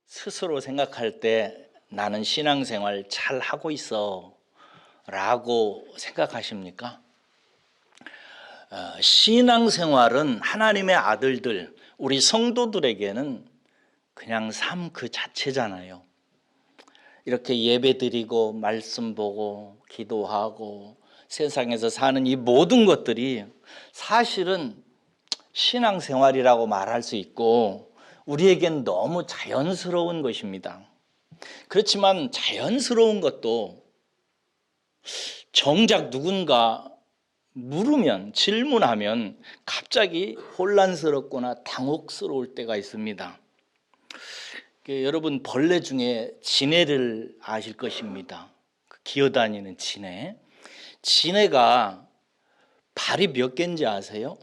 스스로 생각할 때 나는 신앙생활 잘 하고 있어 라고 생각하십니까? 신앙생활은 하나님의 아들들, 우리 성도들에게는 그냥 삶 그 자체잖아요. 이렇게 예배드리고 말씀 보고 기도하고 세상에서 사는 이 모든 것들이 사실은 신앙생활이라고 말할 수 있고 우리에겐 너무 자연스러운 것입니다. 그렇지만 자연스러운 것도 정작 누군가 물으면, 질문하면 갑자기 혼란스럽거나 당혹스러울 때가 있습니다. 여러분, 벌레 중에 지네를 아실 것입니다. 기어다니는 지네. 지네가 발이 몇 개인지 아세요?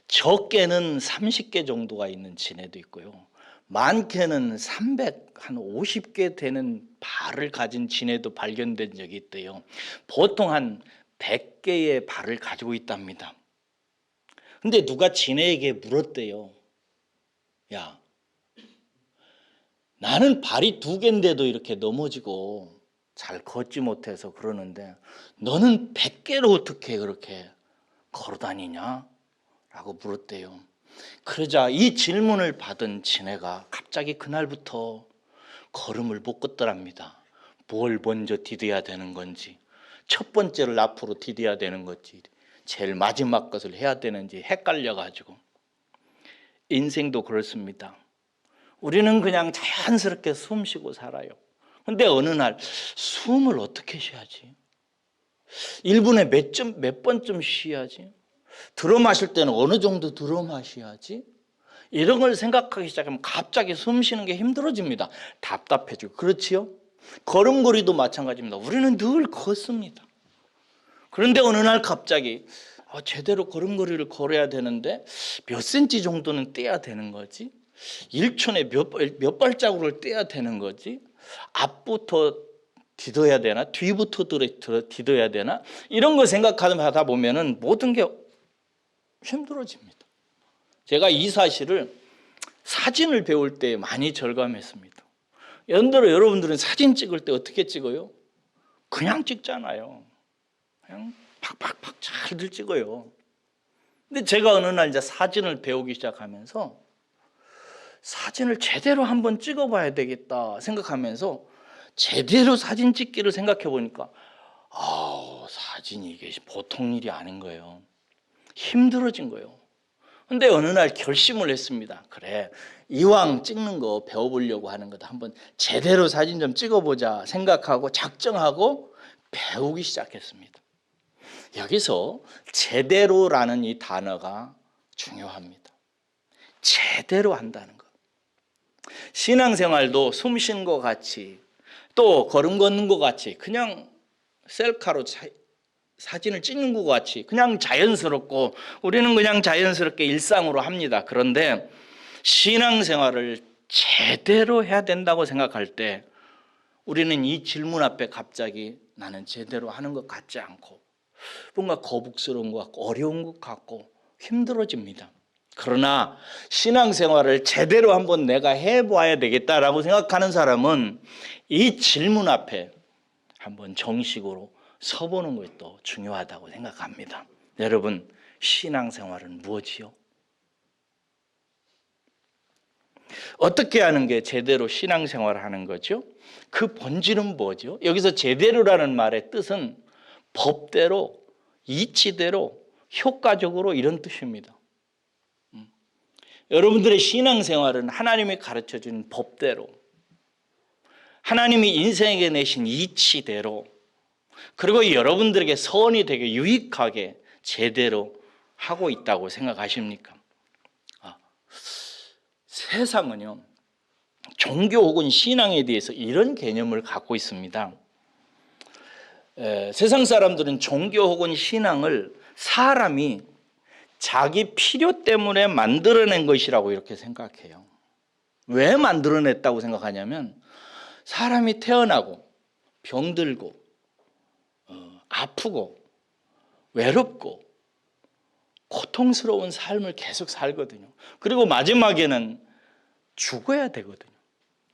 적게는 30개 정도가 있는 지네도 있고요. 많게는 50개 되는 발을 가진 지네도 발견된 적이 있대요. 보통 한 100개의 발을 가지고 있답니다. 근데 누가 지네에게 물었대요. 야, 나는 발이 2개인데도 이렇게 넘어지고 잘 걷지 못해서 그러는데 너는 100개로 어떻게 그렇게 걸어 다니냐? 라고 물었대요. 그러자 이 질문을 받은 지네가 갑자기 그날부터 걸음을 못 걷더랍니다. 뭘 먼저 디뎌야 되는 건지, 첫 번째를 앞으로 디뎌야 되는 건지, 제일 마지막 것을 해야 되는지 헷갈려가지고. 인생도 그렇습니다. 우리는 그냥 자연스럽게 숨 쉬고 살아요. 근데 어느 날 숨을 어떻게 쉬어야지? 1분에 몇 번쯤 쉬어야지? 들어 마실 때는 어느 정도 들어 마셔야지? 이런 걸 생각하기 시작하면 갑자기 숨 쉬는 게 힘들어집니다. 답답해지고. 그렇지요? 걸음걸이도 마찬가지입니다. 우리는 늘 걷습니다. 그런데 어느 날 갑자기 제대로 걸음걸이를 걸어야 되는데 몇 센치 정도는 떼야 되는 거지? 1촌에 몇 발자국을 떼야 되는 거지? 앞부터 디뎌야 되나? 뒤부터 디뎌야 되나? 이런 거 생각하다 보면은 모든 게 힘들어집니다. 제가 이 사실을 사진을 배울 때 많이 절감했습니다. 예를 여러분들은 사진 찍을 때 어떻게 찍어요? 그냥 찍잖아요. 그냥 팍팍팍 잘들 찍어요. 근데 제가 어느 날 이제 사진을 배우기 시작하면서 사진을 제대로 한번 찍어봐야 되겠다 생각하면서 제대로 사진 찍기를 생각해 보니까 사진이 이게 보통 일이 아닌 거예요. 힘들어진 거예요. 근데 어느 날 결심을 했습니다. 그래, 이왕 찍는 거 배워보려고 하는 거다. 한번 제대로 사진 좀 찍어보자 생각하고 작정하고 배우기 시작했습니다. 여기서 제대로라는 이 단어가 중요합니다. 제대로 한다는 것. 신앙생활도 숨 쉬는 것 같이 또 걸음 걷는 것 같이 그냥 셀카로 사진을 찍는 것 같이 그냥 자연스럽고 우리는 그냥 자연스럽게 일상으로 합니다. 그런데 신앙생활을 제대로 해야 된다고 생각할 때 우리는 이 질문 앞에 갑자기 나는 제대로 하는 것 같지 않고 뭔가 거북스러운 것 같고 어려운 것 같고 힘들어집니다. 그러나 신앙생활을 제대로 한번 내가 해봐야 되겠다라고 생각하는 사람은 이 질문 앞에 한번 정식으로 서보는 것도 중요하다고 생각합니다. 여러분, 신앙생활은 무엇이요? 어떻게 하는 게 제대로 신앙생활을 하는 거죠? 그 본질은 뭐죠? 여기서 제대로라는 말의 뜻은 법대로, 이치대로, 효과적으로 이런 뜻입니다. 여러분들의 신앙생활은 하나님이 가르쳐준 법대로, 하나님이 인생에게 내신 이치대로, 그리고 여러분들에게 선이 되게 유익하게 제대로 하고 있다고 생각하십니까? 세상은요, 종교 혹은 신앙에 대해서 이런 개념을 갖고 있습니다. 세상 사람들은 종교 혹은 신앙을 사람이 자기 필요 때문에 만들어낸 것이라고 이렇게 생각해요. 왜 만들어냈다고 생각하냐면 사람이 태어나고 병들고 아프고 외롭고 고통스러운 삶을 계속 살거든요. 그리고 마지막에는 죽어야 되거든요.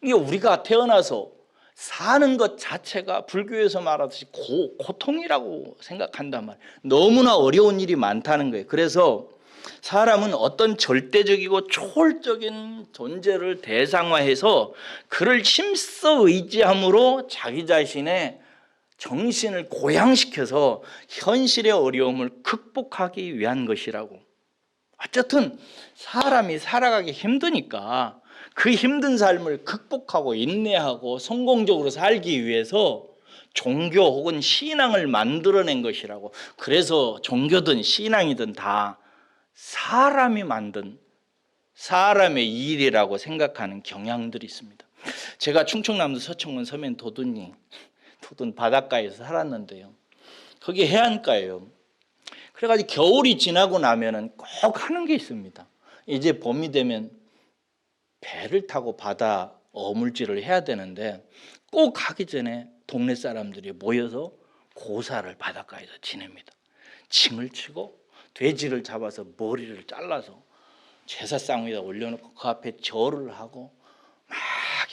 이게 우리가 태어나서 사는 것 자체가 불교에서 말하듯이 고통이라고 생각한단 말이에요. 너무나 어려운 일이 많다는 거예요. 그래서 사람은 어떤 절대적이고 초월적인 존재를 대상화해서 그를 힘써 의지함으로 자기 자신의 정신을 고양시켜서 현실의 어려움을 극복하기 위한 것이라고. 어쨌든 사람이 살아가기 힘드니까 그 힘든 삶을 극복하고 인내하고 성공적으로 살기 위해서 종교 혹은 신앙을 만들어낸 것이라고. 그래서 종교든 신앙이든 다 사람이 만든 사람의 일이라고 생각하는 경향들이 있습니다. 제가 충청남도 서천군 서면 도둔 바닷가에서 살았는데요. 거기 해안가예요. 그래가지고 겨울이 지나고 나면은 꼭 하는 게 있습니다. 이제 봄이 되면 배를 타고 바다 어물질을 해야 되는데 꼭 가기 전에 동네 사람들이 모여서 고사를 바닷가에서 지냅니다. 징을 치고 돼지를 잡아서 머리를 잘라서 제사상 위에다 올려놓고 그 앞에 절을 하고 막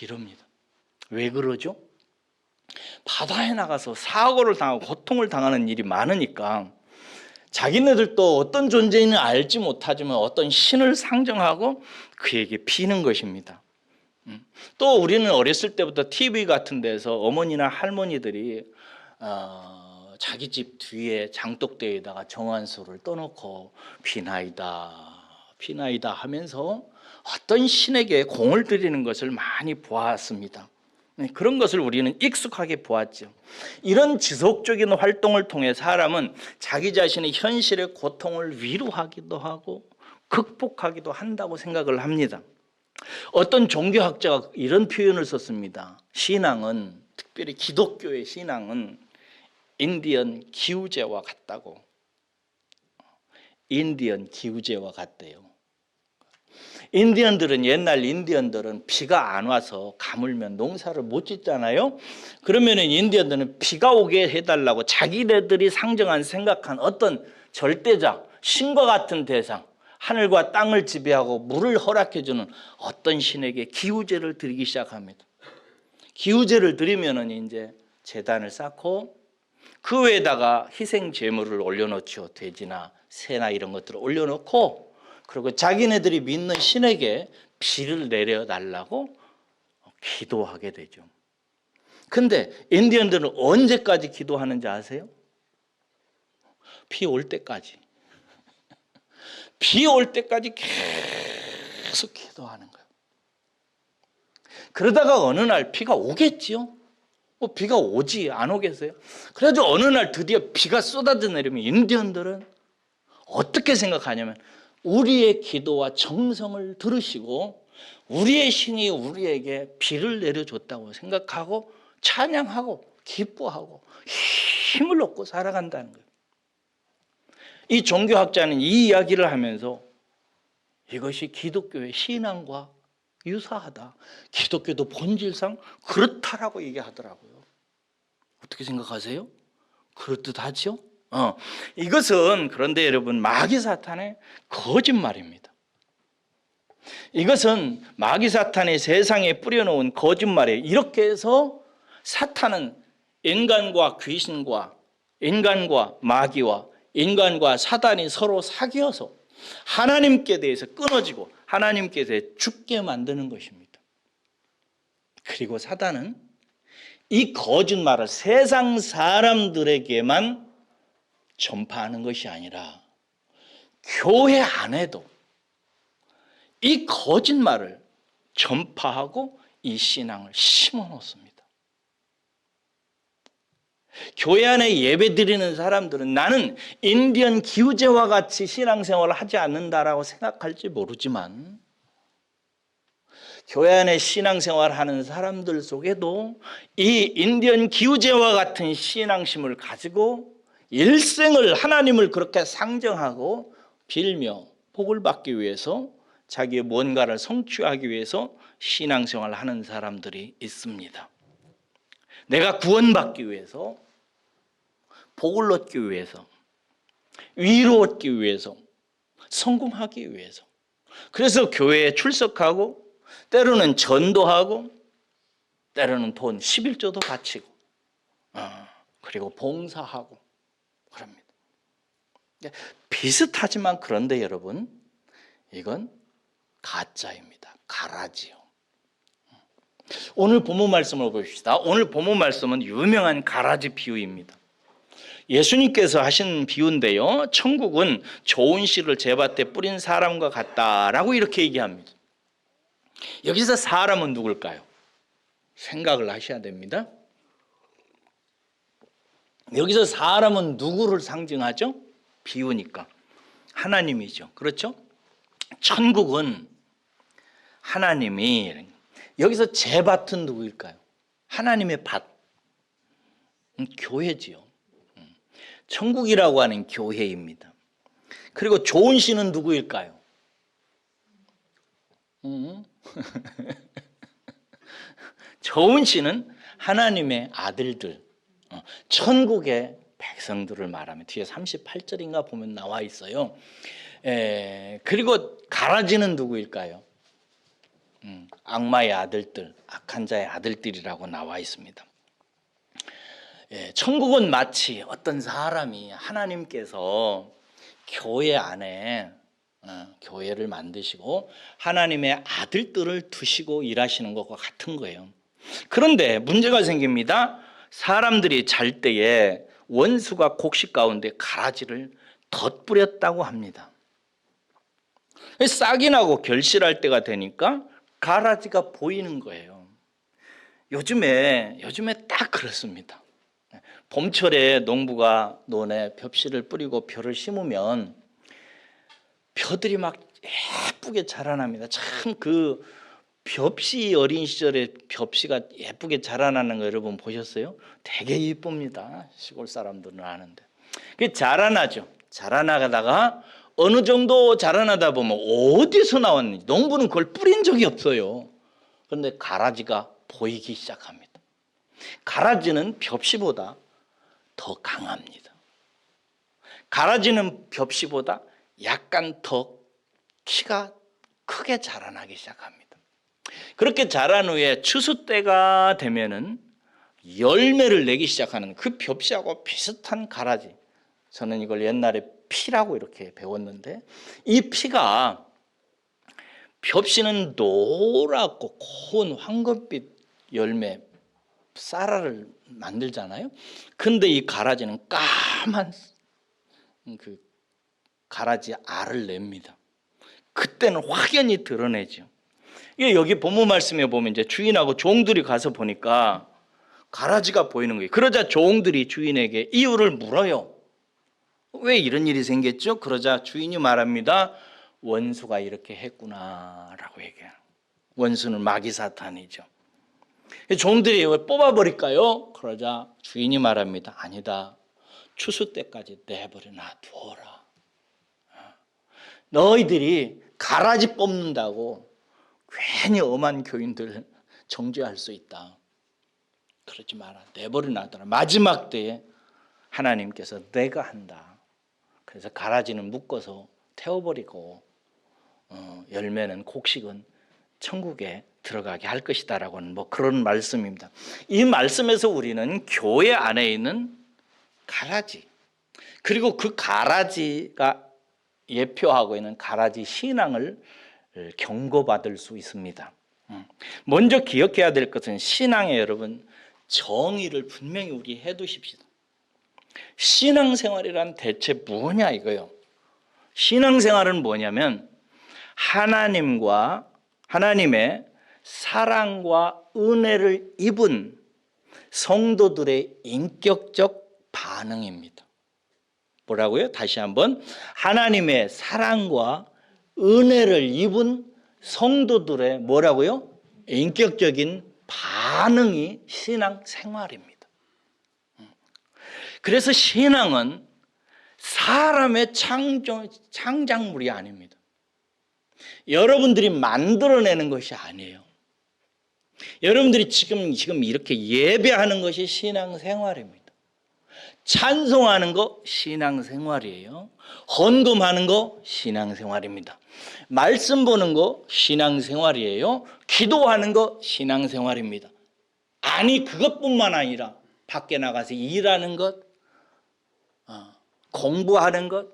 이럽니다. 왜 그러죠? 바다에 나가서 사고를 당하고 고통을 당하는 일이 많으니까 자기네들도 어떤 존재인지 알지 못하지만 어떤 신을 상정하고 그에게 비는 것입니다. 또 우리는 어렸을 때부터 TV 같은 데서 어머니나 할머니들이 자기 집 뒤에 장독대에다가 정한수를 떠놓고 비나이다 비나이다 하면서 어떤 신에게 공을 들이는 것을 많이 보았습니다. 그런 것을 우리는 익숙하게 보았죠. 이런 지속적인 활동을 통해 사람은 자기 자신의 현실의 고통을 위로하기도 하고 극복하기도 한다고 생각을 합니다. 어떤 종교학자가 이런 표현을 썼습니다. 신앙은, 특별히 기독교의 신앙은 인디언 기우제와 같다고. 인디언 기우제와 같대요. 인디언들은, 옛날 인디언들은 비가 안 와서 가물면 농사를 못 짓잖아요. 그러면은 인디언들은 비가 오게 해달라고 자기네들이 상정한 생각한 어떤 절대자, 신과 같은 대상, 하늘과 땅을 지배하고 물을 허락해주는 어떤 신에게 기우제를 드리기 시작합니다. 기우제를 드리면은 이제 제단을 쌓고 그 위에다가 희생 제물을 올려놓죠. 돼지나 새나 이런 것들을 올려놓고, 그리고 자기네들이 믿는 신에게 비를 내려달라고 기도하게 되죠. 근데 인디언들은 언제까지 기도하는지 아세요? 비 올 때까지. 비 올 때까지 계속 기도하는 거예요. 그러다가 어느 날 비가 오겠지요. 비가 오지 안 오겠어요? 그래도 어느 날 드디어 비가 쏟아져 내리면 인디언들은 어떻게 생각하냐면 우리의 기도와 정성을 들으시고 우리의 신이 우리에게 비를 내려줬다고 생각하고 찬양하고 기뻐하고 힘을 얻고 살아간다는 거예요. 이 종교학자는 이 이야기를 하면서 이것이 기독교의 신앙과 유사하다. 기독교도 본질상 그렇다라고 얘기하더라고요. 어떻게 생각하세요? 그렇듯하죠? 이것은 그런데 여러분 마귀 사탄의 거짓말입니다. 이것은 마귀 사탄이 세상에 뿌려놓은 거짓말이에요. 이렇게 해서 사탄은 인간과 귀신과 인간과 마귀와 인간과 사단이 서로 사귀어서 하나님께 대해서 끊어지고 하나님께 대해 죽게 만드는 것입니다. 그리고 사단은 이 거짓말을 세상 사람들에게만 전파하는 것이 아니라 교회 안에도 이 거짓말을 전파하고 이 신앙을 심어 놓습니다. 교회 안에 예배 드리는 사람들은 나는 인디언 기우제와 같이 신앙생활을 하지 않는다라고 생각할지 모르지만 교회 안에 신앙생활을 하는 사람들 속에도 이 인디언 기우제와 같은 신앙심을 가지고 일생을 하나님을 그렇게 상정하고 빌며 복을 받기 위해서 자기의 뭔가를 성취하기 위해서 신앙생활을 하는 사람들이 있습니다. 내가 구원받기 위해서 복을 얻기 위해서, 위로 얻기 위해서, 성공하기 위해서. 그래서 교회에 출석하고 때로는 전도하고 때로는 돈 11조도 바치고 그리고 봉사하고 그럽니다. 비슷하지만 그런데 여러분, 이건 가짜입니다. 가라지요. 오늘 본문 말씀을 보십시다. 오늘 본문 말씀은 유명한 가라지 비유입니다. 예수님께서 하신 비유인데요, 천국은 좋은 씨를 제밭에 뿌린 사람과 같다라고 이렇게 얘기합니다. 여기서 사람은 누굴까요? 생각을 하셔야 됩니다. 여기서 사람은 누구를 상징하죠? 비유니까 하나님이죠. 그렇죠? 천국은 하나님이, 여기서 제밭은 누구일까요? 하나님의 밭, 교회지요. 천국이라고 하는 교회입니다. 그리고 좋은 씨는 누구일까요? 좋은 씨는 하나님의 아들들, 천국의 백성들을 말하면 뒤에 38절인가 보면 나와 있어요. 그리고 가라지는 누구일까요? 악마의 아들들, 악한 자의 아들들이라고 나와 있습니다. 천국은 마치 어떤 사람이 하나님께서 교회 안에 교회를 만드시고 하나님의 아들들을 두시고 일하시는 것과 같은 거예요. 그런데 문제가 생깁니다. 사람들이 잘 때에 원수가 곡식 가운데 가라지를 덧뿌렸다고 합니다. 싹이 나고 결실할 때가 되니까 가라지가 보이는 거예요. 요즘에 딱 그렇습니다. 봄철에 농부가 논에 벽씨를 뿌리고 벼를 심으면 벼들이 막 예쁘게 자라납니다. 참 그 벽씨, 어린 시절에 벽씨가 예쁘게 자라나는 거 여러분 보셨어요? 되게 예쁩니다. 시골 사람들은 아는데. 그게 자라나죠. 자라나가다가 어느 정도 자라나다 보면 어디서 나왔는지, 농부는 그걸 뿌린 적이 없어요. 그런데 가라지가 보이기 시작합니다. 가라지는 벽씨보다 더 강합니다. 가라지는 벽씨보다 약간 더 키가 크게 자라나기 시작합니다. 그렇게 자란 후에 추수 때가 되면은 열매를 내기 시작하는 그 벽씨하고 비슷한 가라지, 저는 이걸 옛날에 피라고 이렇게 배웠는데, 이 피가, 벽씨는 노랗고 고운 황금빛 열매 쌀알을 만들잖아요. 근데 이 가라지는 까만 그 가라지 알을 냅니다. 그때는 확연히 드러내죠. 이게 여기 본문 말씀에 보면 이제 주인하고 종들이 가서 보니까 가라지가 보이는 거예요. 그러자 종들이 주인에게 이유를 물어요. 왜 이런 일이 생겼죠? 그러자 주인이 말합니다. 원수가 이렇게 했구나라고 얘기해요. 원수는 마귀 사탄이죠. 종들이 왜 뽑아버릴까요? 그러자 주인이 말합니다. 아니다. 추수 때까지 내버려 놔두어라. 너희들이 가라지 뽑는다고 괜히 엄한 교인들 정죄할 수 있다. 그러지 마라. 내버려 놔둬라. 마지막 때에 하나님께서 내가 한다. 그래서 가라지는 묶어서 태워버리고 열매는, 곡식은 천국에 들어가게 할 것이다라고는 뭐 그런 말씀입니다. 이 말씀에서 우리는 교회 안에 있는 가라지, 그리고 그 가라지가 예표하고 있는 가라지 신앙을 경고받을 수 있습니다. 먼저 기억해야 될 것은 신앙에 여러분 정의를 분명히 우리 해두십시다. 신앙생활이란 대체 뭐냐 이거요. 신앙생활은 뭐냐면 하나님의 사랑과 은혜를 입은 성도들의 인격적 반응입니다. 뭐라고요? 다시 한번, 하나님의 사랑과 은혜를 입은 성도들의 뭐라고요? 인격적인 반응이 신앙생활입니다. 그래서 신앙은 사람의 창작물이 아닙니다. 여러분들이 만들어내는 것이 아니에요. 여러분들이 지금 이렇게 예배하는 것이 신앙생활입니다. 찬송하는 거 신앙생활이에요. 헌금하는 거 신앙생활입니다. 말씀 보는 거 신앙생활이에요. 기도하는 거 신앙생활입니다. 아니 그것뿐만 아니라 밖에 나가서 일하는 것, 공부하는 것,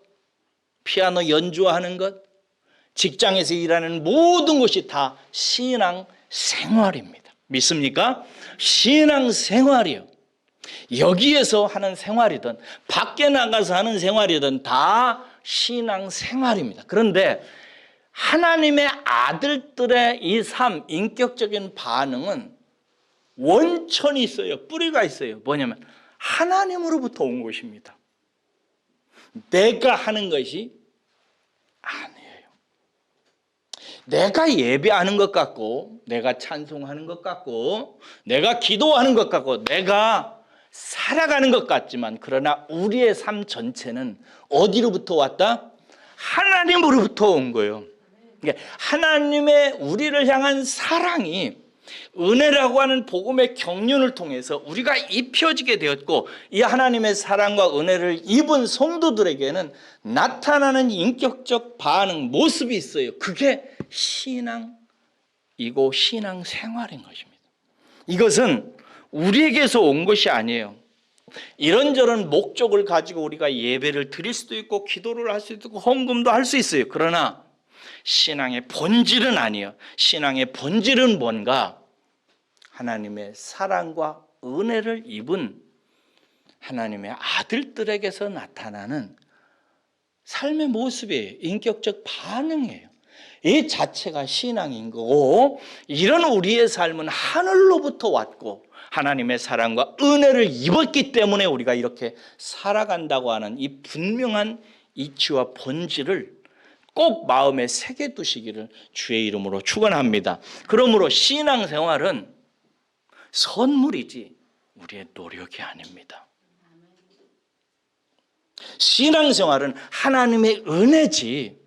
피아노 연주하는 것, 직장에서 일하는 모든 것이 다 신앙생활입니다. 믿습니까? 신앙생활이요. 여기에서 하는 생활이든 밖에 나가서 하는 생활이든 다 신앙생활입니다. 그런데 하나님의 아들들의 이 삶, 인격적인 반응은 원천이 있어요. 뿌리가 있어요. 뭐냐면 하나님으로부터 온 것입니다. 내가 하는 것이 아니에요. 내가 예배하는 것 같고, 내가 찬송하는 것 같고, 내가 기도하는 것 같고, 내가 살아가는 것 같지만, 그러나 우리의 삶 전체는 어디로부터 왔다? 하나님으로부터 온 거예요. 그러니까 하나님의 우리를 향한 사랑이 은혜라고 하는 복음의 경륜을 통해서 우리가 입혀지게 되었고, 이 하나님의 사랑과 은혜를 입은 성도들에게는 나타나는 인격적 반응, 모습이 있어요. 그게 신앙이고 신앙생활인 것입니다. 이것은 우리에게서 온 것이 아니에요. 이런저런 목적을 가지고 우리가 예배를 드릴 수도 있고 기도를 할 수도 있고 헌금도 할 수 있어요. 그러나 신앙의 본질은 아니에요. 신앙의 본질은 뭔가? 하나님의 사랑과 은혜를 입은 하나님의 아들들에게서 나타나는 삶의 모습이에요. 인격적 반응이에요. 이 자체가 신앙인 거고, 이런 우리의 삶은 하늘로부터 왔고 하나님의 사랑과 은혜를 입었기 때문에 우리가 이렇게 살아간다고 하는 이 분명한 이치와 본질을 꼭 마음에 새겨두시기를 주의 이름으로 축원합니다. 그러므로 신앙생활은 선물이지 우리의 노력이 아닙니다. 신앙생활은 하나님의 은혜지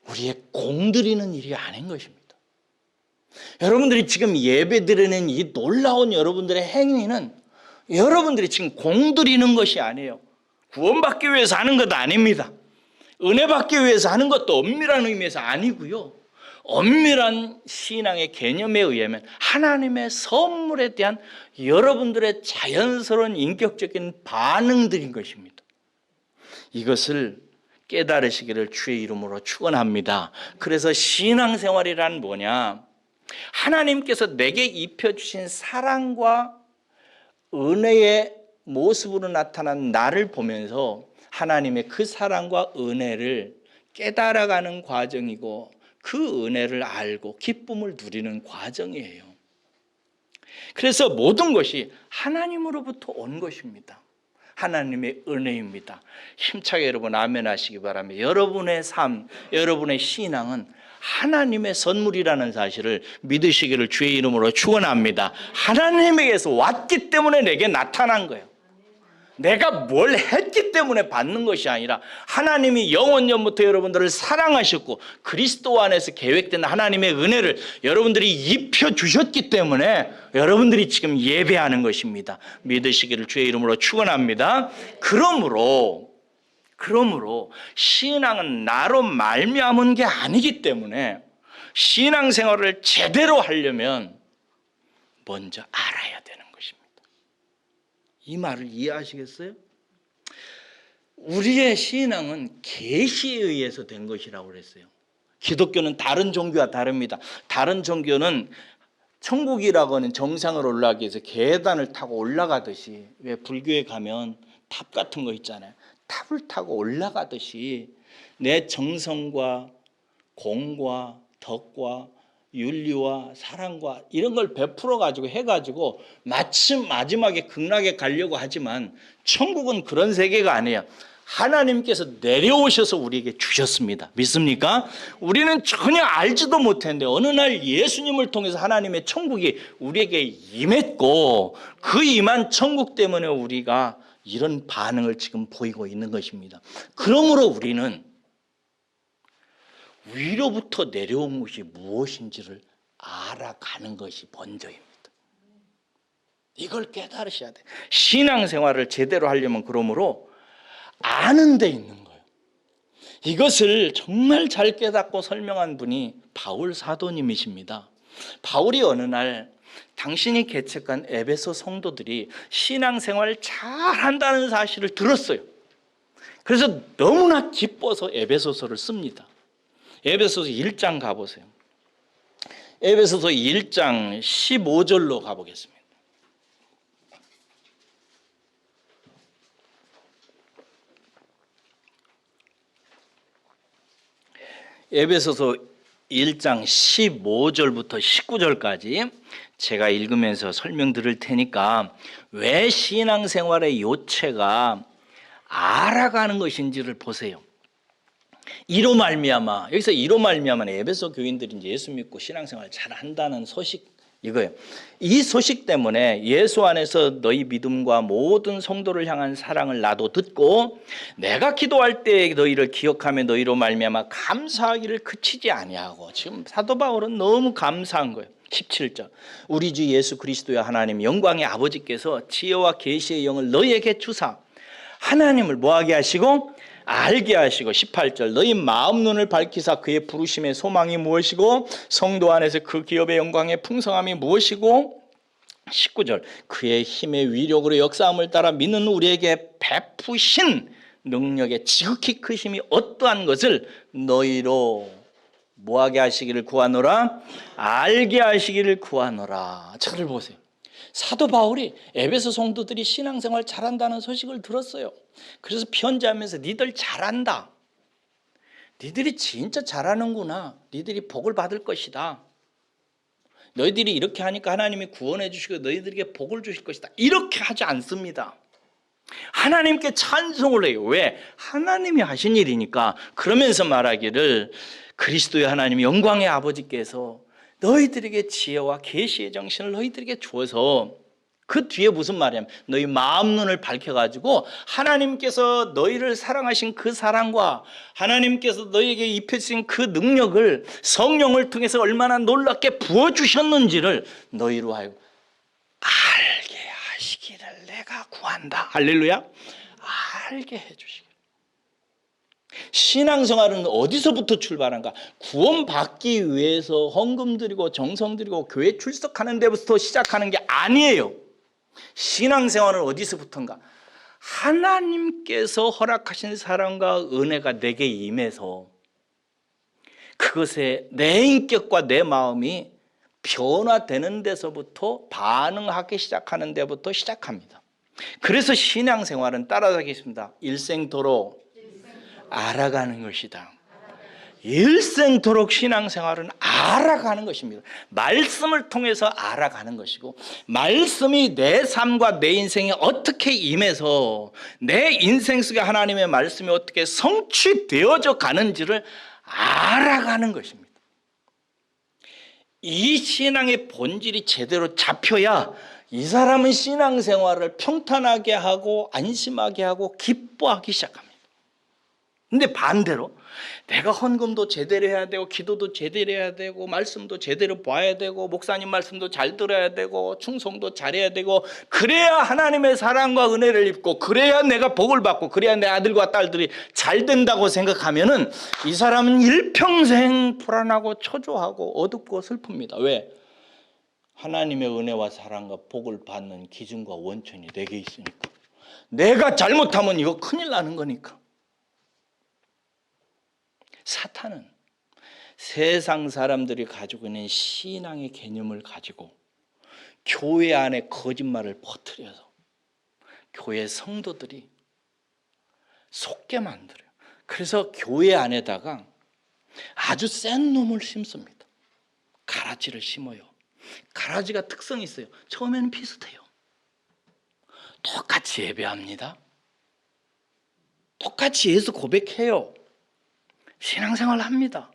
우리의 공들이는 일이 아닌 것입니다. 여러분들이 지금 예배드리는 이 놀라운 여러분들의 행위는 여러분들이 지금 공들이는 것이 아니에요. 구원받기 위해서 하는 것도 아닙니다. 은혜 받기 위해서 하는 것도 엄밀한 의미에서 아니고요. 엄밀한 신앙의 개념에 의하면 하나님의 선물에 대한 여러분들의 자연스러운 인격적인 반응들인 것입니다. 이것을 깨달으시기를 주의 이름으로 축원합니다. 그래서 신앙생활이란 뭐냐? 하나님께서 내게 입혀주신 사랑과 은혜의 모습으로 나타난 나를 보면서 하나님의 그 사랑과 은혜를 깨달아가는 과정이고 그 은혜를 알고 기쁨을 누리는 과정이에요. 그래서 모든 것이 하나님으로부터 온 것입니다. 하나님의 은혜입니다. 힘차게 여러분 아멘 하시기 바랍니다. 여러분의 삶, 여러분의 신앙은 하나님의 선물이라는 사실을 믿으시기를 주의 이름으로 축원합니다. 하나님에게서 왔기 때문에 내게 나타난 거예요. 내가 뭘 했기 때문에 받는 것이 아니라 하나님이 영원전부터 여러분들을 사랑하셨고 그리스도 안에서 계획된 하나님의 은혜를 여러분들이 입혀주셨기 때문에 여러분들이 지금 예배하는 것입니다. 믿으시기를 주의 이름으로 축원합니다. 그러므로 신앙은 나로 말미암은 게 아니기 때문에 신앙생활을 제대로 하려면 먼저 알아야 되는 것입니다. 이 말을 이해하시겠어요? 우리의 신앙은 계시에 의해서 된 것이라고 그랬어요. 기독교는 다른 종교와 다릅니다. 다른 종교는 천국이라고 하는 정상을 올라가기 위해서 계단을 타고 올라가듯이, 왜 불교에 가면 탑 같은 거 있잖아요. 탑을 타고 올라가듯이 내 정성과 공과 덕과 윤리와 사랑과 이런 걸 베풀어 가지고 해가지고 마침 마지막에 극락에 가려고 하지만 천국은 그런 세계가 아니에요. 하나님께서 내려오셔서 우리에게 주셨습니다. 믿습니까? 우리는 전혀 알지도 못했는데 어느 날 예수님을 통해서 하나님의 천국이 우리에게 임했고 그 임한 천국 때문에 우리가 이런 반응을 지금 보이고 있는 것입니다. 그러므로 우리는 위로부터 내려온 것이 무엇인지를 알아가는 것이 먼저입니다. 이걸 깨달으셔야 돼. 신앙생활을 제대로 하려면 그러므로 아는 데 있는 거예요. 이것을 정말 잘 깨닫고 설명한 분이 바울 사도님이십니다. 바울이 어느 날 당신이 개척한 에베소 성도들이 신앙생활을 잘한다는 사실을 들었어요. 그래서 너무나 기뻐서 에베소서를 씁니다. 에베소서 1장 가보세요. 에베소서 1장 15절로 가보겠습니다. 에베소서 1장 15절부터 19절까지 제가 읽으면서 설명드릴 테니까 왜 신앙생활의 요체가 알아가는 것인지를 보세요. 이로 말미암아, 여기서 이로 말미암아 에베소 교인들이 이제 예수 믿고 신앙생활 잘 한다는 소식 이거예요. 이 소식 때문에 예수 안에서 너희 믿음과 모든 성도를 향한 사랑을 나도 듣고 내가 기도할 때 너희를 기억하며 너희로 말미암아 감사하기를 그치지 아니하고, 지금 사도 바울은 너무 감사한 거예요. 17절 우리 주 예수 그리스도의 하나님 영광의 아버지께서 지혜와 계시의 영을 너희에게 주사 하나님을 뭐하게 하시고 알게 하시고, 18절 너희 마음 눈을 밝히사 그의 부르심의 소망이 무엇이고 성도 안에서 그 기업의 영광의 풍성함이 무엇이고, 19절 그의 힘의 위력으로 역사함을 따라 믿는 우리에게 베푸신 능력의 지극히 크심이 어떠한 것을 너희로 뭐하게 하시기를 구하노라, 알게 하시기를 구하노라. 저를 보세요. 사도 바울이 에베소 성도들이 신앙생활 잘한다는 소식을 들었어요. 그래서 편지하면서 니들 잘한다, 니들이 진짜 잘하는구나, 니들이 복을 받을 것이다, 너희들이 이렇게 하니까 하나님이 구원해 주시고 너희들에게 복을 주실 것이다, 이렇게 하지 않습니다. 하나님께 찬송을 해요. 왜? 하나님이 하신 일이니까. 그러면서 말하기를 그리스도의 하나님 영광의 아버지께서 너희들에게 지혜와 계시의 정신을 너희들에게 주어서, 그 뒤에 무슨 말이냐면 너희 마음 눈을 밝혀가지고 하나님께서 너희를 사랑하신 그 사랑과 하나님께서 너희에게 입혀주신 그 능력을 성령을 통해서 얼마나 놀랍게 부어주셨는지를 너희로 하여금 알게 하시기를 내가 구한다. 할렐루야. 알게 해주시기. 신앙생활은 어디서부터 출발한가? 구원받기 위해서 헌금 드리고 정성 드리고 교회 출석하는 데부터 시작하는 게 아니에요. 신앙생활은 어디서부터인가? 하나님께서 허락하신 사랑과 은혜가 내게 임해서 그것에 내 인격과 내 마음이 변화되는 데서부터, 반응하기 시작하는 데부터 시작합니다. 그래서 신앙생활은 따라가겠습니다. 일생토록 알아가는 것이다. 일생토록 신앙생활은 알아가는 것입니다. 말씀을 통해서 알아가는 것이고, 말씀이 내 삶과 내 인생에 어떻게 임해서 내 인생 속에 하나님의 말씀이 어떻게 성취되어져 가는지를 알아가는 것입니다. 이 신앙의 본질이 제대로 잡혀야 이 사람은 신앙생활을 평탄하게 하고 안심하게 하고 기뻐하기 시작합니다. 근데 반대로 내가 헌금도 제대로 해야 되고 기도도 제대로 해야 되고 말씀도 제대로 봐야 되고 목사님 말씀도 잘 들어야 되고 충성도 잘해야 되고, 그래야 하나님의 사랑과 은혜를 입고 그래야 내가 복을 받고 그래야 내 아들과 딸들이 잘 된다고 생각하면은 이 사람은 일평생 불안하고 초조하고 어둡고 슬픕니다. 왜? 하나님의 은혜와 사랑과 복을 받는 기준과 원천이 내게 있으니까. 내가 잘못하면 이거 큰일 나는 거니까. 사탄은 세상 사람들이 가지고 있는 신앙의 개념을 가지고 교회 안에 거짓말을 퍼뜨려서 교회 성도들이 속게 만들어요. 그래서 교회 안에다가 아주 센 놈을 심습니다. 가라지를 심어요. 가라지가 특성이 있어요. 처음에는 비슷해요. 똑같이 예배합니다. 똑같이 예수 고백해요. 신앙생활 합니다.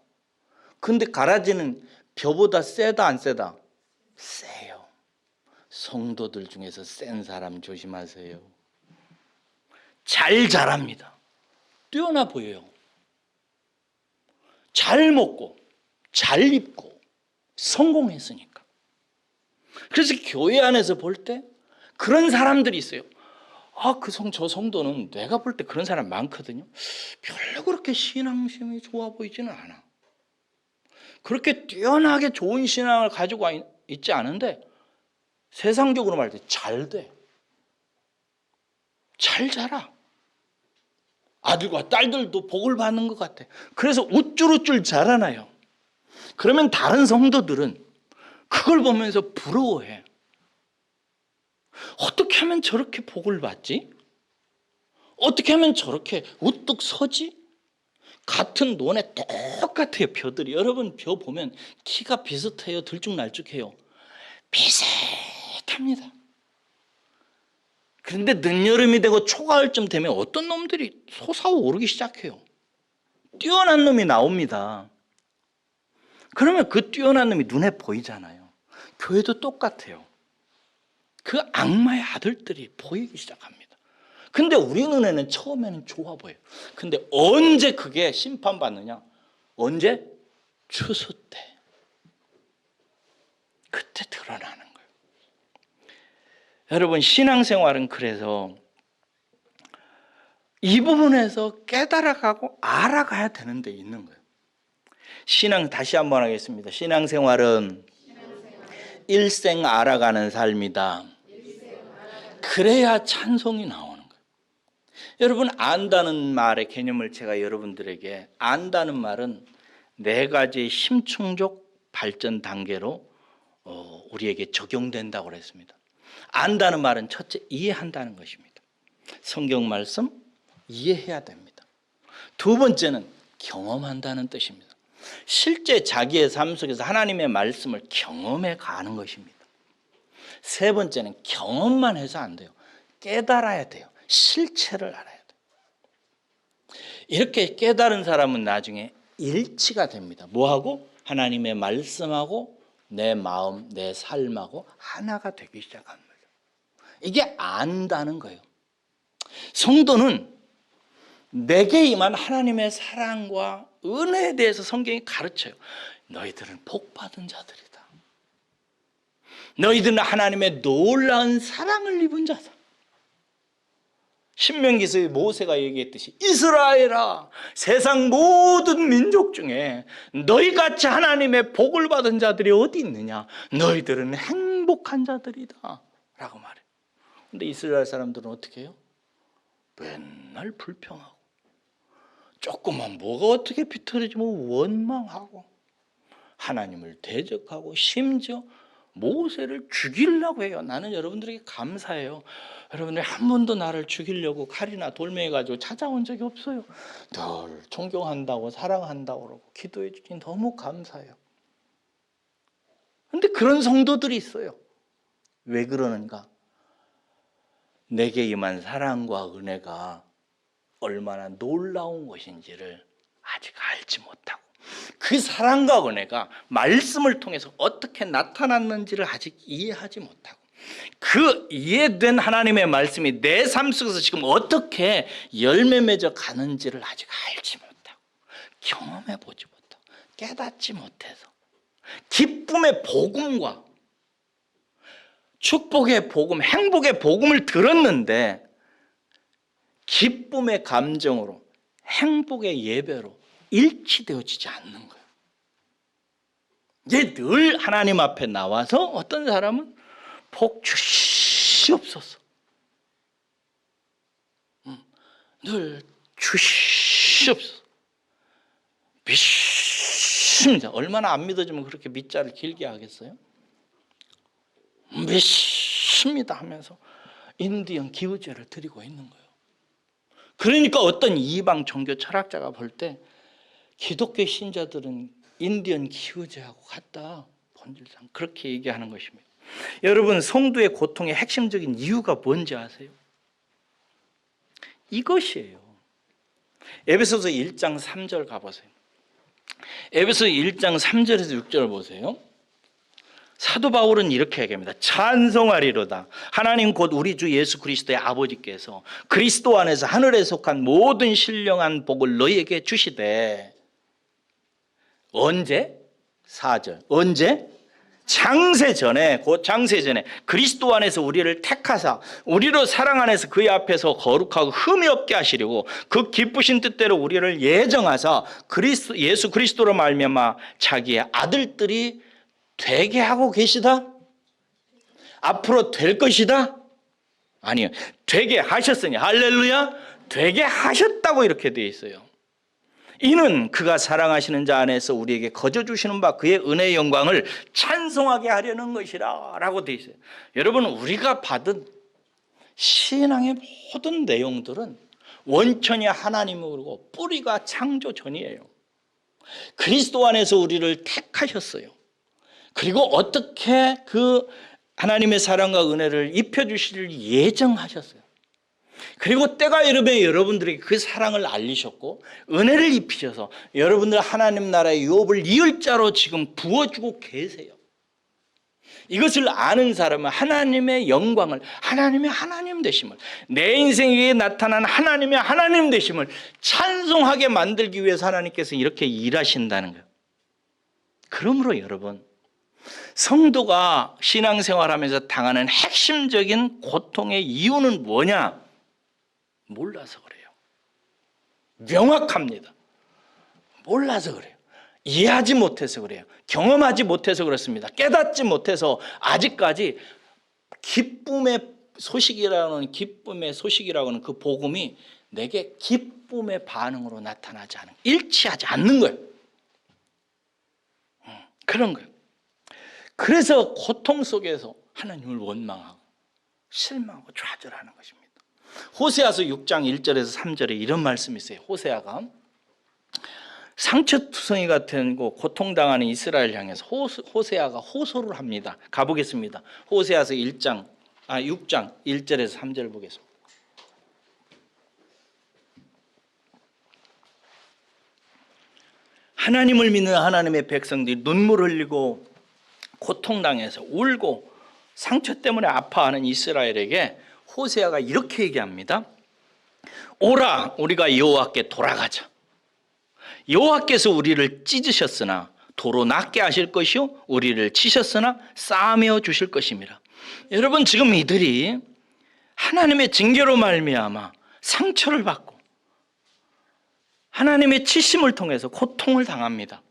근데 가라지는 벼보다 세다 안 세다? 세요. 성도들 중에서 센 사람 조심하세요. 잘 자랍니다. 뛰어나 보여요. 잘 먹고 잘 입고 성공했으니까. 그래서 교회 안에서 볼 때 그런 사람들이 있어요. 저 성도는 내가 볼 때 그런 사람 많거든요. 별로 그렇게 신앙심이 좋아 보이지는 않아. 그렇게 뛰어나게 좋은 신앙을 가지고 있지 않은데 세상적으로 말할 때 잘 돼. 잘 자라. 아들과 딸들도 복을 받는 것 같아. 그래서 우쭐우쭐 자라나요. 그러면 다른 성도들은 그걸 보면서 부러워해. 어떻게 하면 저렇게 복을 받지? 어떻게 하면 저렇게 우뚝 서지? 같은 논에 똑같아요, 벼들이. 여러분 벼 보면 키가 비슷해요, 들쭉날쭉해요. 비슷합니다. 그런데 늦여름이 되고 초가을쯤 되면 어떤 놈들이 솟아오르기 시작해요. 뛰어난 놈이 나옵니다. 그러면 그 뛰어난 놈이 눈에 보이잖아요. 교회도 똑같아요. 그 악마의 아들들이 보이기 시작합니다. 근데 우리 눈에는 처음에는 좋아 보여요. 근데 언제 그게 심판받느냐? 언제? 추수 때. 그때 드러나는 거예요. 여러분 신앙생활은 그래서 이 부분에서 깨달아가고 알아가야 되는 데 있는 거예요. 다시 한번 하겠습니다. 신앙생활은 일생 알아가는 삶이다. 그래야 찬송이 나오는 거예요. 여러분 안다는 말의 개념을 제가 여러분들에게 안다는 말은 4가지 심층적 발전 단계로 우리에게 적용된다고 그랬습니다. 안다는 말은 첫째 이해한다는 것입니다. 성경 말씀 이해해야 됩니다. 두 번째는 경험한다는 뜻입니다. 실제 자기의 삶 속에서 하나님의 말씀을 경험해 가는 것입니다. 세 번째는 경험만 해서 안 돼요. 깨달아야 돼요. 실체를 알아야 돼요. 이렇게 깨달은 사람은 나중에 일치가 됩니다. 뭐하고? 하나님의 말씀하고 내 마음, 내 삶하고 하나가 되기 시작합니다. 이게 안다는 거예요. 성도는 내게 임한 하나님의 사랑과 은혜에 대해서 성경이 가르쳐요. 너희들은 복받은 자들이다. 너희들은 하나님의 놀라운 사랑을 입은 자다. 신명기서의 모세가 얘기했듯이 이스라엘아, 세상 모든 민족 중에 너희같이 하나님의 복을 받은 자들이 어디 있느냐? 너희들은 행복한 자들이다 라고 말해요. 근데 이스라엘 사람들은 어떻게 해요? 맨날 불평하고 조그만 뭐가 어떻게 비틀어지면 원망하고 하나님을 대적하고 심지어 모세를 죽이려고 해요. 나는 여러분들에게 감사해요. 여러분들이 한 번도 나를 죽이려고 칼이나 돌멩이 가지고 찾아온 적이 없어요. 늘 존경한다고 사랑한다고 그러고 기도해 주니 너무 감사해요. 그런데 그런 성도들이 있어요. 왜 그러는가? 내게 임한 사랑과 은혜가 얼마나 놀라운 것인지를 아직 알지 못하고 그 사랑과 은혜가 말씀을 통해서 어떻게 나타났는지를 아직 이해하지 못하고 그 이해된 하나님의 말씀이 내 삶 속에서 지금 어떻게 열매 맺어 가는지를 아직 알지 못하고 경험해 보지 못하고 깨닫지 못해서 기쁨의 복음과 축복의 복음, 행복의 복음을 들었는데 기쁨의 감정으로 행복의 예배로 일치되어지지 않는 거예요. 이제 늘 하나님 앞에 나와서 어떤 사람은 복 주시옵소서. 늘 주시옵소서. 믿습니다. 얼마나 안 믿어지면 그렇게 믿자를 길게 하겠어요? 믿습니다 하면서 인디언 기우제를 드리고 있는 거예요. 그러니까 어떤 이방 종교 철학자가 볼 때 기독교 신자들은 인디언 기우제하고 같다. 본질상 그렇게 얘기하는 것입니다. 여러분 성도의 고통의 핵심적인 이유가 뭔지 아세요? 이것이에요. 에베소서 1장 3절 가보세요. 에베소서 1장 3절에서 6절 보세요. 사도 바울은 이렇게 얘기합니다. 찬송하리로다. 하나님 곧 우리 주 예수 그리스도의 아버지께서 그리스도 안에서 하늘에 속한 모든 신령한 복을 너희에게 주시되 언제? 4절. 언제? 장세 전에, 곧 장세 전에 그리스도 안에서 우리를 택하사 우리로 사랑 안에서 그의 앞에서 거룩하고 흠이 없게 하시려고 그 기쁘신 뜻대로 우리를 예정하사 예수 그리스도로 말미암아 자기의 아들들이 되게 하고 계시다? 앞으로 될 것이다? 아니요. 되게 하셨으니 할렐루야. 되게 하셨다고 이렇게 되어 있어요. 이는 그가 사랑하시는 자 안에서 우리에게 거저 주시는 바 그의 은혜의 영광을 찬송하게 하려는 것이라 라고 되어 있어요. 여러분, 우리가 받은 신앙의 모든 내용들은 원천이 하나님이고 뿌리가 창조 전이에요. 그리스도 안에서 우리를 택하셨어요. 그리고 어떻게 그 하나님의 사랑과 은혜를 입혀주실 예정하셨어요. 그리고 때가 이르면 여러분들에게 그 사랑을 알리셨고 은혜를 입히셔서 여러분들 하나님 나라의 유업을 이을 자로 지금 부어주고 계세요. 이것을 아는 사람은 하나님의 영광을, 하나님의 하나님 되심을, 내 인생에 나타난 하나님의 하나님 되심을 찬송하게 만들기 위해서 하나님께서 이렇게 일하신다는 거예요. 그러므로 여러분, 성도가 신앙생활하면서 당하는 핵심적인 고통의 이유는 뭐냐? 몰라서 그래요. 명확합니다. 몰라서 그래요. 이해하지 못해서 그래요. 경험하지 못해서 그렇습니다. 깨닫지 못해서 아직까지 기쁨의 소식이라고 하는 그 복음이 내게 기쁨의 반응으로 나타나지 않은, 일치하지 않는 거예요. 그런 거예요. 그래서 고통 속에서 하나님을 원망하고 실망하고 좌절하는 것입니다. 호세아서 6장 1절에서 3절에 이런 말씀이 있어요. 호세아가 상처투성이 같은 고통당하는 이스라엘 향해서 호세아가 호소를 합니다. 가보겠습니다. 호세아서 6장 1절에서 3절 보겠습니다. 하나님을 믿는 하나님의 백성들이 눈물 흘리고 고통당해서 울고 상처 때문에 아파하는 이스라엘에게 호세아가 이렇게 얘기합니다. 오라, 우리가 여호와께 돌아가자. 여호와께서 우리를 찢으셨으나 도로 낫게 하실 것이요 우리를 치셨으나 싸매어 주실 것임이라. 여러분, 지금 이들이 하나님의 징계로 말미암아 상처를 받고 하나님의 치심을 통해서 고통을 당합니다.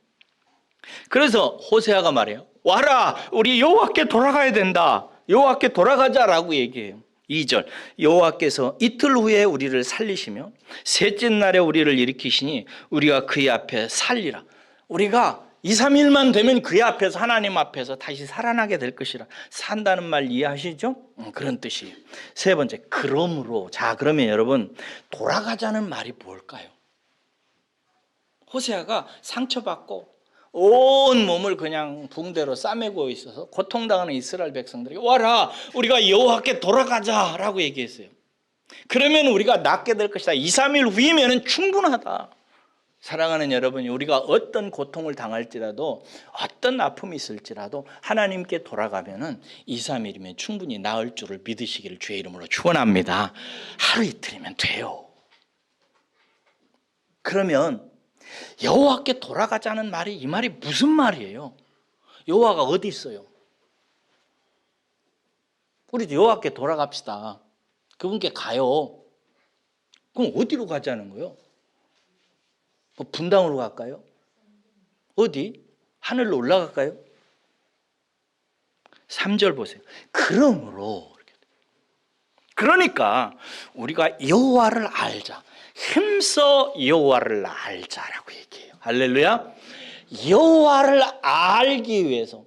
그래서 호세아가 말해요. 와라, 우리 여호와께 돌아가야 된다. 여호와께 돌아가자라고 얘기해요. 2절, 여호와께서 이틀 후에 우리를 살리시며 셋째 날에 우리를 일으키시니 우리가 그의 앞에 살리라. 우리가 2, 3일만 되면 그의 앞에서, 하나님 앞에서 다시 살아나게 될 것이라. 산다는 말 이해하시죠? 그런 뜻이에요. 세 번째, 그러므로. 자, 그러면 여러분, 돌아가자는 말이 뭘까요? 호세아가 상처받고 온 몸을 그냥 붕대로 싸매고 있어서 고통당하는 이스라엘 백성들에게 와라, 우리가 여호와께 돌아가자라고 얘기했어요. 그러면 우리가 낫게 될 것이다. 2, 3일 후이면 충분하다. 사랑하는 여러분, 우리가 어떤 고통을 당할지라도 어떤 아픔이 있을지라도 하나님께 돌아가면 2, 3일이면 충분히 나을 줄을 믿으시기를 주의 이름으로 축원합니다. 하루 이틀이면 돼요. 그러면 여호와께 돌아가자는 말이, 이 말이 무슨 말이에요? 여호와가 어디 있어요? 우리 여호와께 돌아갑시다. 그분께 가요. 그럼 어디로 가자는 거예요? 뭐 분당으로 갈까요? 어디? 하늘로 올라갈까요? 3절 보세요. 그러므로, 그러니까 우리가 여호와를 알자, 힘써 여호와를 알자라고 얘기해요. 할렐루야. 여호와를 알기 위해서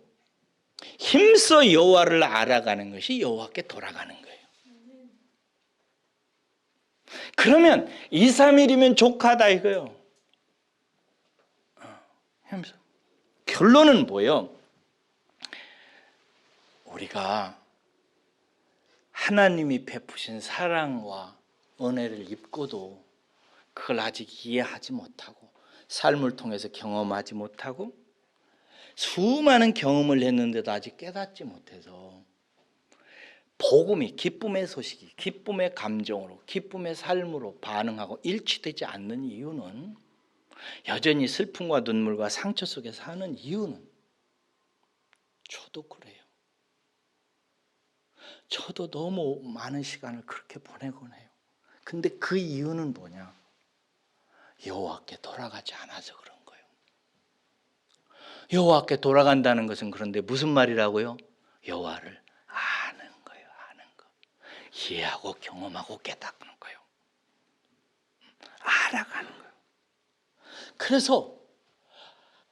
힘써 여호와를 알아가는 것이 여호와께 돌아가는 거예요. 그러면 2, 3일이면 족하다 이거요. 결론은 뭐예요? 우리가 하나님이 베푸신 사랑과 은혜를 입고도 그걸 아직 이해하지 못하고 삶을 통해서 경험하지 못하고 수많은 경험을 했는데도 아직 깨닫지 못해서 복음이, 기쁨의 소식이 기쁨의 감정으로, 기쁨의 삶으로 반응하고 일치되지 않는 이유는, 여전히 슬픔과 눈물과 상처 속에 사는 이유는 저도 그래요. 저도 너무 많은 시간을 그렇게 보내곤 해요. 근데 그 이유는 뭐냐? 여호와께 돌아가지 않아서 그런 거예요. 여호와께 돌아간다는 것은 그런데 무슨 말이라고요? 여호와를 아는 거예요. 아는 거. 이해하고 경험하고 깨닫는 거예요. 알아가는 거예요. 그래서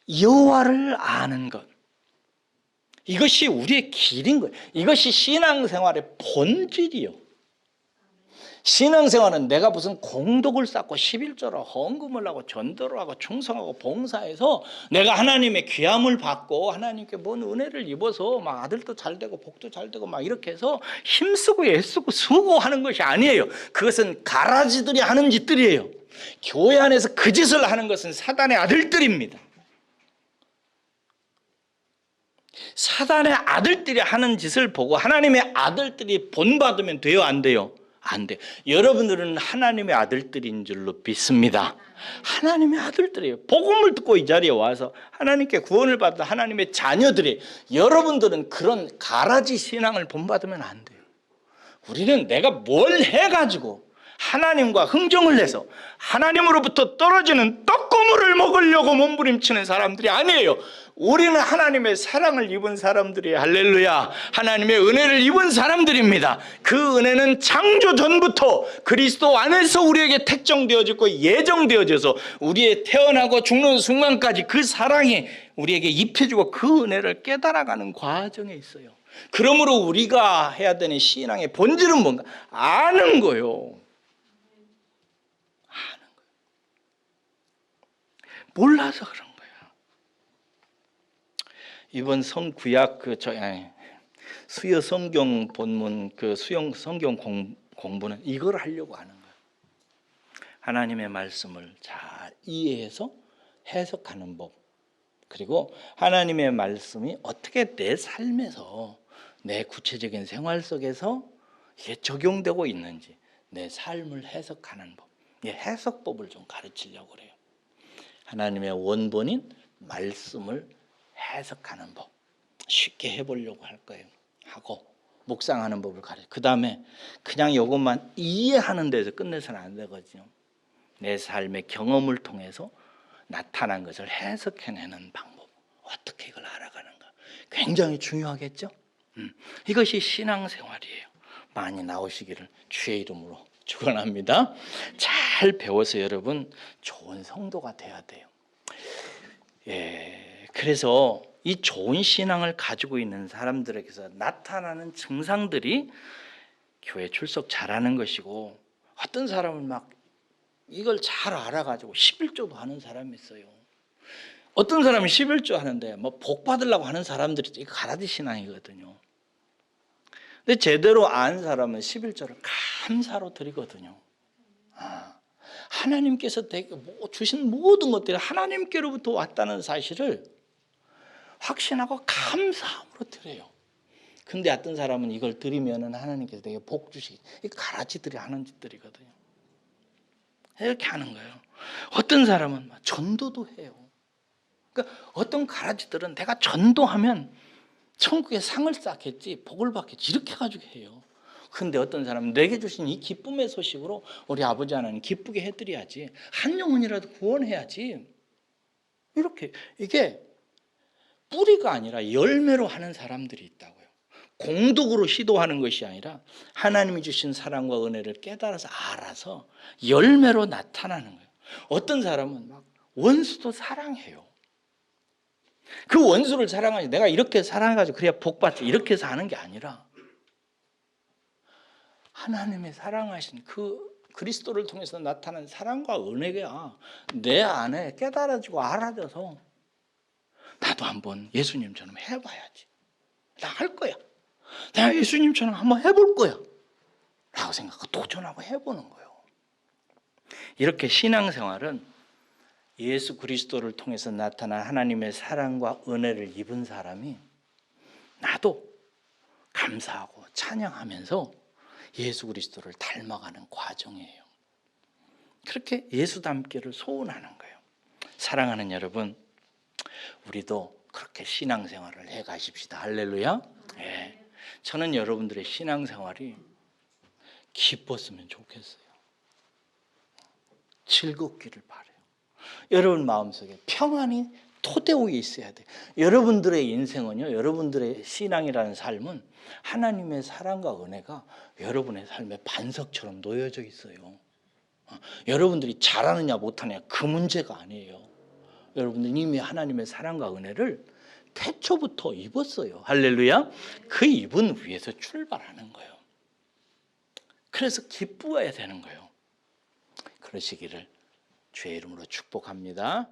여호와를 아는 것, 이것이 우리의 길인 거예요. 이것이 신앙생활의 본질이요. 신앙생활은 내가 무슨 공덕을 쌓고 11조로 헌금을 하고 전도를 하고 충성하고 봉사해서 내가 하나님의 귀함을 받고 하나님께 뭔 은혜를 입어서 막 아들도 잘 되고 복도 잘 되고 막 이렇게 해서 힘쓰고 애쓰고 수고하는 것이 아니에요. 그것은 가라지들이 하는 짓들이에요. 교회 안에서 그 짓을 하는 것은 사단의 아들들입니다. 사단의 아들들이 하는 짓을 보고 하나님의 아들들이 본받으면 돼요, 안 돼요? 안 돼요. 여러분들은 하나님의 아들들인 줄로 믿습니다. 하나님의 아들들이에요. 복음을 듣고 이 자리에 와서 하나님께 구원을 받은 하나님의 자녀들이, 여러분들은 그런 가라지 신앙을 본받으면 안 돼요. 우리는 내가 뭘 해가지고 하나님과 흥정을 해서 하나님으로부터 떨어지는 떡고물을 먹으려고 몸부림치는 사람들이 아니에요. 우리는 하나님의 사랑을 입은 사람들이, 할렐루야, 하나님의 은혜를 입은 사람들입니다. 그 은혜는 창조 전부터 그리스도 안에서 우리에게 택정되어지고 예정되어져서 우리의 태어나고 죽는 순간까지 그 사랑이 우리에게 입혀주고 그 은혜를 깨달아가는 과정에 있어요. 그러므로 우리가 해야 되는 신앙의 본질은 뭔가? 아는 거요. 아는 거예요. 몰라서 그런 거예요. 이번 구약 수요 성경 본문 수용 성경 공부는 이걸 하려고 하는 거예요. 하나님의 말씀을 잘 이해해서 해석하는 법, 그리고 하나님의 말씀이 어떻게 내 삶에서 내 구체적인 생활 속에서 이게 적용되고 있는지 내 삶을 해석하는 법, 해석법을 좀 가르치려고 그래요. 하나님의 원본인 말씀을 해석하는 법 쉽게 해보려고 할 거예요. 하고 묵상하는 법을 가르쳐. 그 다음에 그냥 이것만 이해하는 데서 끝내서는 안 되거든요. 내 삶의 경험을 통해서 나타난 것을 해석해내는 방법, 어떻게 이걸 알아가는가, 굉장히 중요하겠죠. 이것이 신앙생활이에요. 많이 나오시기를 주의 이름으로 축원합니다. 잘 배워서 여러분 좋은 성도가 돼야 돼요. 그래서 이 좋은 신앙을 가지고 있는 사람들에게서 나타나는 증상들이 교회 출석 잘하는 것이고, 어떤 사람은 막 이걸 잘 알아가지고 11조도 하는 사람이 있어요. 어떤 사람이 11조 하는데 뭐 복 받으려고 하는 사람들이, 이거 가라지 신앙이거든요. 근데 제대로 안 사람은 11조를 감사로 드리거든요. 하나님께서 주신 모든 것들이 하나님께로부터 왔다는 사실을 확신하고 감사함으로 드려요. 근데 어떤 사람은 이걸 드리면은 하나님께서 되게 복 주시기, 이 가라지들이 하는 짓들이거든요. 이렇게 하는 거예요. 어떤 사람은 전도도 해요. 그러니까 어떤 가라지들은 내가 전도하면 천국에 상을 쌓겠지, 복을 받겠지, 이렇게 가지고 해요. 근데 어떤 사람은 내게 주신 이 기쁨의 소식으로 우리 아버지 하나님 기쁘게 해드려야지, 한 영혼이라도 구원해야지, 이렇게. 이게 뿌리가 아니라 열매로 하는 사람들이 있다고요. 공덕으로 시도하는 것이 아니라 하나님이 주신 사랑과 은혜를 깨달아서 알아서 열매로 나타나는 거예요. 어떤 사람은 막 원수도 사랑해요. 그 원수를 사랑하지, 내가 이렇게 사랑해가지고 그래야 복 받지, 이렇게 해서 하는 게 아니라 하나님의 사랑하신 그 그리스도를 통해서 나타난 사랑과 은혜가 내 안에 깨달아지고 알아져서 나도 한번 예수님처럼 해봐야지, 나 할 거야, 내가 예수님처럼 한번 해볼 거야 라고 생각하고 도전하고 해보는 거예요. 이렇게 신앙생활은 예수 그리스도를 통해서 나타난 하나님의 사랑과 은혜를 입은 사람이 나도 감사하고 찬양하면서 예수 그리스도를 닮아가는 과정이에요. 그렇게 예수 닮기를 소원하는 거예요. 사랑하는 여러분, 우리도 그렇게 신앙생활을 해 가십시다. 할렐루야. 예. 저는 여러분들의 신앙생활이 기뻤으면 좋겠어요. 즐겁기를 바라요. 여러분 마음속에 평안이 토대옥이 있어야 돼요. 여러분들의 인생은요, 여러분들의 신앙이라는 삶은 하나님의 사랑과 은혜가 여러분의 삶의 반석처럼 놓여져 있어요. 여러분들이 잘하느냐 못하느냐 그 문제가 아니에요. 여러분들은 이미 하나님의 사랑과 은혜를 태초부터 입었어요. 할렐루야. 그 입은 위에서 출발하는 거예요. 그래서 기뻐해야 되는 거예요. 그러시기를 주의 이름으로 축복합니다.